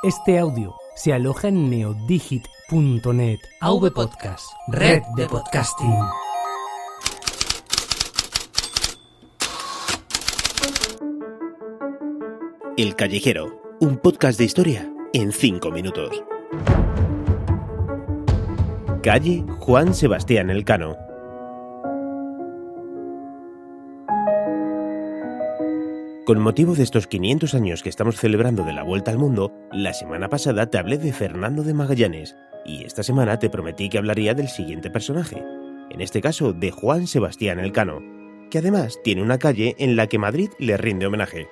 Este audio se aloja en neodigit.net. AV Podcast, red de podcasting. El Callejero, un podcast de historia en 5 minutos. Calle Juan Sebastián Elcano. Con motivo de estos 500 años que estamos celebrando de la Vuelta al Mundo, la semana pasada te hablé de Fernando de Magallanes y esta semana te prometí que hablaría del siguiente personaje, en este caso de Juan Sebastián Elcano, que además tiene una calle en la que Madrid le rinde homenaje.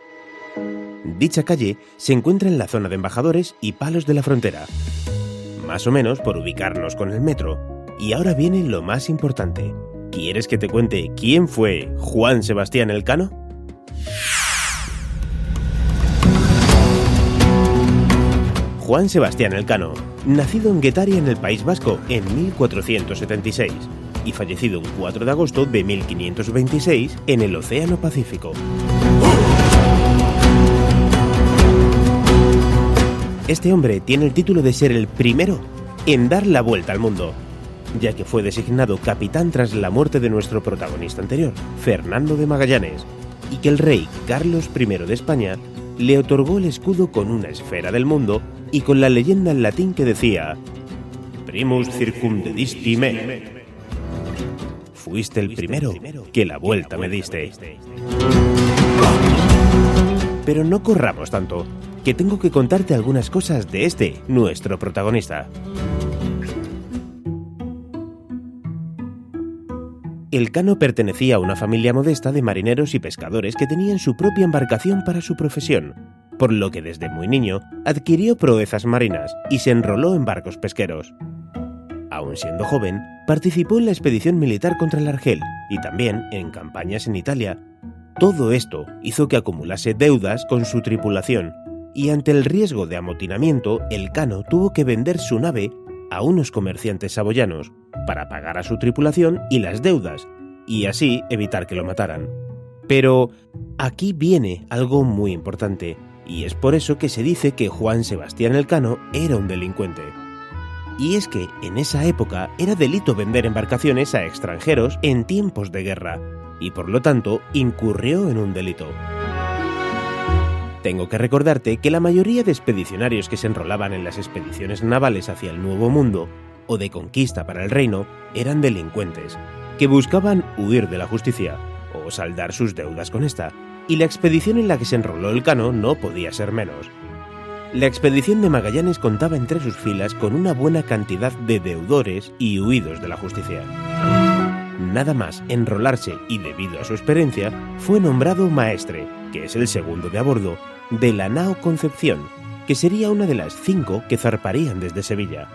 Dicha calle se encuentra en la zona de Embajadores y Palos de la Frontera, más o menos por ubicarnos con el metro. Y ahora viene lo más importante. ¿Quieres que te cuente quién fue Juan Sebastián Elcano? Juan Sebastián Elcano, nacido en Guetaria en el País Vasco en 1476 y fallecido un 4 de agosto de 1526 en el Océano Pacífico. Este hombre tiene el título de ser el primero en dar la vuelta al mundo, ya que fue designado capitán tras la muerte de nuestro protagonista anterior, Fernando de Magallanes, y que el rey Carlos I de España le otorgó el escudo con una esfera del mundo y con la leyenda en latín que decía Primus circumdedisti me. Fuiste el primero que la vuelta me diste. Pero no corramos tanto, que tengo que contarte algunas cosas de nuestro protagonista. Elcano pertenecía a una familia modesta de marineros y pescadores que tenían su propia embarcación para su profesión, por lo que desde muy niño adquirió proezas marinas y se enroló en barcos pesqueros. Aún siendo joven, participó en la expedición militar contra el Argel y también en campañas en Italia. Todo esto hizo que acumulase deudas con su tripulación y ante el riesgo de amotinamiento, Elcano tuvo que vender su nave a unos comerciantes saboyanos para pagar a su tripulación y las deudas, y así evitar que lo mataran. Pero aquí viene algo muy importante, y es por eso que se dice que Juan Sebastián Elcano era un delincuente. Y es que en esa época era delito vender embarcaciones a extranjeros en tiempos de guerra, y por lo tanto incurrió en un delito. Tengo que recordarte que la mayoría de expedicionarios que se enrolaban en las expediciones navales hacia el Nuevo Mundo o de conquista para el reino eran delincuentes, que buscaban huir de la justicia o saldar sus deudas con esta, y la expedición en la que se enroló Elcano no podía ser menos. La expedición de Magallanes contaba entre sus filas con una buena cantidad de deudores y huidos de la justicia. Nada más enrolarse y debido a su experiencia, fue nombrado maestre, que es el segundo de a bordo, de la nao Concepción, que sería una de las 5 que zarparían desde Sevilla.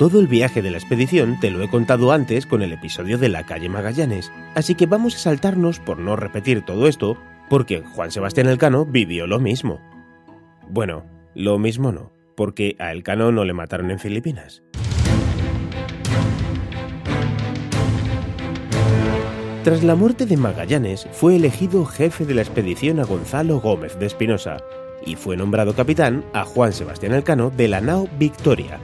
Todo el viaje de la expedición te lo he contado antes con el episodio de la calle Magallanes, así que vamos a saltarnos por no repetir todo esto, porque Juan Sebastián Elcano vivió lo mismo. Bueno, lo mismo no, porque a Elcano no le mataron en Filipinas. Tras la muerte de Magallanes, fue elegido jefe de la expedición a Gonzalo Gómez de Espinosa y fue nombrado capitán a Juan Sebastián Elcano de la nao Victoria.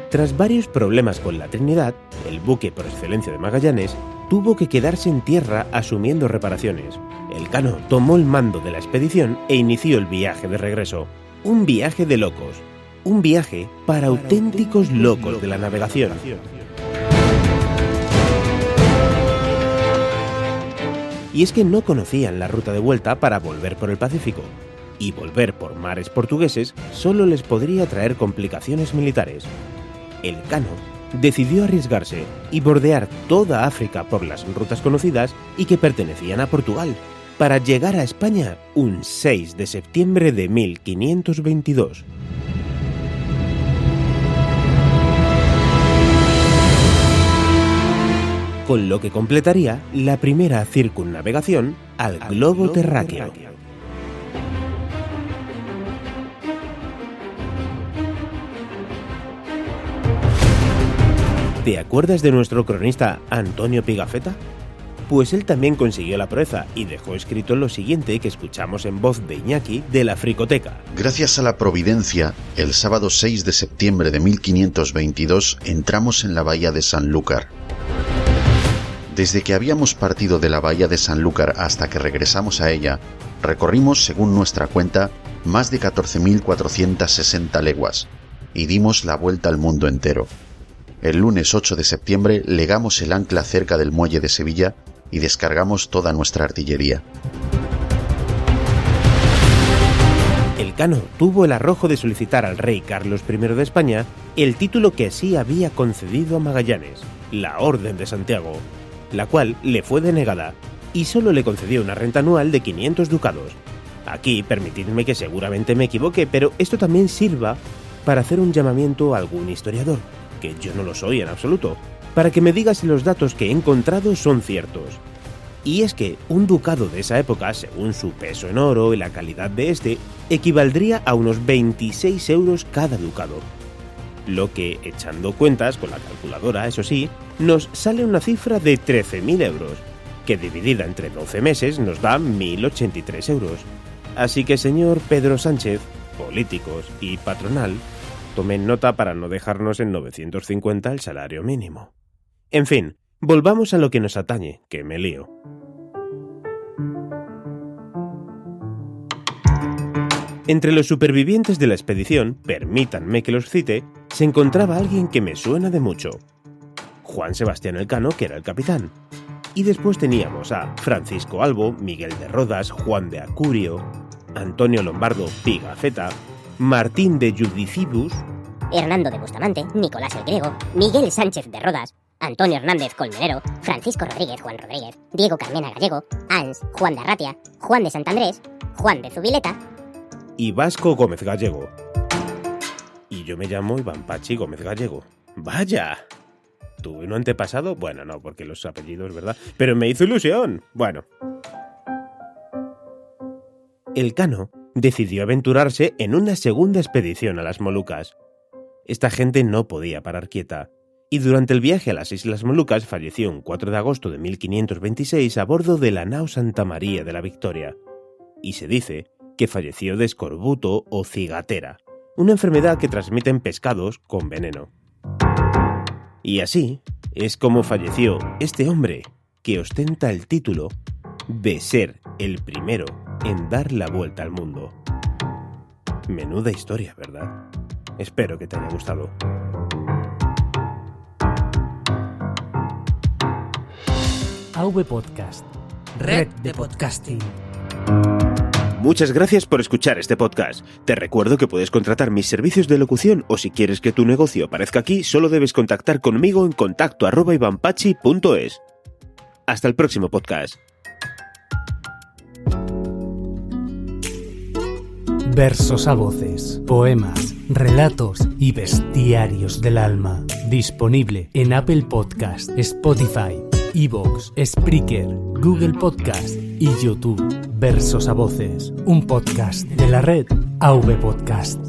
Tras varios problemas con la Trinidad, el buque por excelencia de Magallanes tuvo que quedarse en tierra asumiendo reparaciones. Elcano tomó el mando de la expedición e inició el viaje de regreso. Un viaje de locos. Un viaje para auténticos locos de la navegación. Y es que no conocían la ruta de vuelta para volver por el Pacífico, y volver por mares portugueses solo les podría traer complicaciones militares. Elcano decidió arriesgarse y bordear toda África por las rutas conocidas y que pertenecían a Portugal, para llegar a España un 6 de septiembre de 1522. Con lo que completaría la primera circunnavegación al globo terráqueo. ¿Te acuerdas de nuestro cronista Antonio Pigafetta? Pues él también consiguió la proeza y dejó escrito lo siguiente que escuchamos en voz de Iñaki de la Fricoteca. Gracias a la providencia, el sábado 6 de septiembre de 1522 entramos en la bahía de Sanlúcar. Desde que habíamos partido de la bahía de Sanlúcar hasta que regresamos a ella, recorrimos, según nuestra cuenta, más de 14.460 leguas y dimos la vuelta al mundo entero. El lunes 8 de septiembre legamos el ancla cerca del muelle de Sevilla y descargamos toda nuestra artillería. Elcano tuvo el arrojo de solicitar al rey Carlos I de España el título que así había concedido a Magallanes, la Orden de Santiago, la cual le fue denegada y solo le concedió una renta anual de 500 ducados. Aquí permitidme que seguramente me equivoque, pero esto también sirva para hacer un llamamiento a algún historiador, que yo no lo soy en absoluto, para que me diga si los datos que he encontrado son ciertos. Y es que un ducado de esa época, según su peso en oro y la calidad de este, equivaldría a unos 26 euros cada ducado. Lo que, echando cuentas con la calculadora, eso sí, nos sale una cifra de 13.000 euros, que dividida entre 12 meses nos da 1.083 euros. Así que, señor Pedro Sánchez, políticos y patronal, tomen nota para no dejarnos en 950 el salario mínimo. En fin, volvamos a lo que nos atañe, que me lío. Entre los supervivientes de la expedición, permítanme que los cite, se encontraba alguien que me suena de mucho. Juan Sebastián Elcano, que era el capitán. Y después teníamos a Francisco Albo, Miguel de Rodas, Juan de Acurio, Antonio Lombardo Pigafetta, Martín de Judicibus, Hernando de Bustamante, Nicolás el Griego, Miguel Sánchez de Rodas, Antonio Hernández Colmenero, Francisco Rodríguez Juan Rodríguez, Diego Carmena Gallego, Ans Juan de Arratia, Juan de Santandrés, Juan de Zubileta y Vasco Gómez Gallego. Y yo me llamo Iván Pachi Gómez Gallego. ¡Vaya! ¿Tuve un antepasado? Bueno, no, porque los apellidos, ¿verdad? Pero me hizo ilusión. Bueno. Elcano decidió aventurarse en una segunda expedición a las Molucas. Esta gente no podía parar quieta, y durante el viaje a las Islas Molucas falleció un 4 de agosto de 1526 a bordo de la nao Santa María de la Victoria, y se dice que falleció de escorbuto o cigatera, una enfermedad que transmiten pescados con veneno. Y así es como falleció este hombre, que ostenta el título de ser el primero en dar la vuelta al mundo. Menuda historia, ¿verdad? Espero que te haya gustado. AV Podcast, Red de Podcasting. Muchas gracias por escuchar este podcast. Te recuerdo que puedes contratar mis servicios de locución o si quieres que tu negocio aparezca aquí, solo debes contactar conmigo en contacto@ivanpachi.es. Hasta el próximo podcast. Versos a voces, poemas, relatos y bestiarios del alma. Disponible en Apple Podcast, Spotify, iVoox, Spreaker, Google Podcast y YouTube. Versos a voces, un podcast de la red AV Podcast.